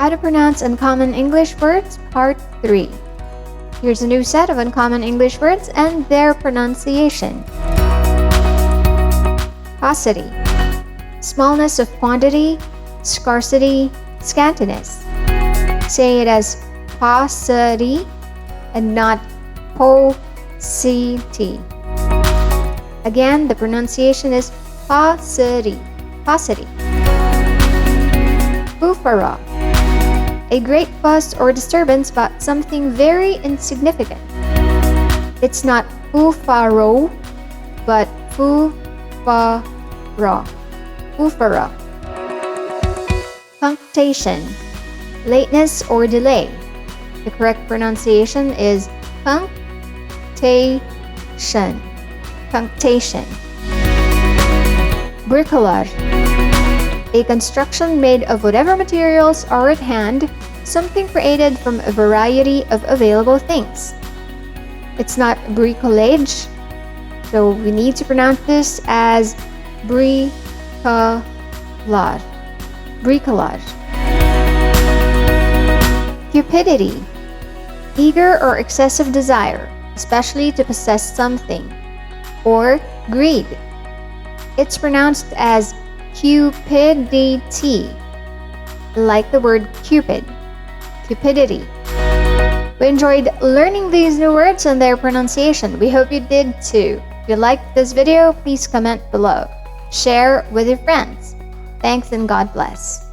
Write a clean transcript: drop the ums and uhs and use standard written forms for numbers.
How to Pronounce Uncommon English Words, Part 3. Here's a new set of uncommon English words and their pronunciation. Paucity. Smallness of quantity, scarcity, scantiness. Say it as paucity and not paucity. Again, the pronunciation is paucity. Paucity. Foofaraw. A great fuss or disturbance about something very insignificant. It's not Foofaraw, but Foofaraw. Foofaraw. Cunctation. Lateness or delay. The correct pronunciation is Cunctation. Cunctation. Bricolage. A construction made of whatever materials are at hand, something created from a variety of available things. It's not bricolage, so we need to pronounce this as bricolage. Bricolage. Cupidity. Eager or excessive desire, especially to possess something. Or greed. It's pronounced as Cupidity, like the word Cupid. Cupidity. We enjoyed learning these new words and their pronunciation. We hope you did too. If you liked this video, please comment below. Share with your friends. Thanks and God bless.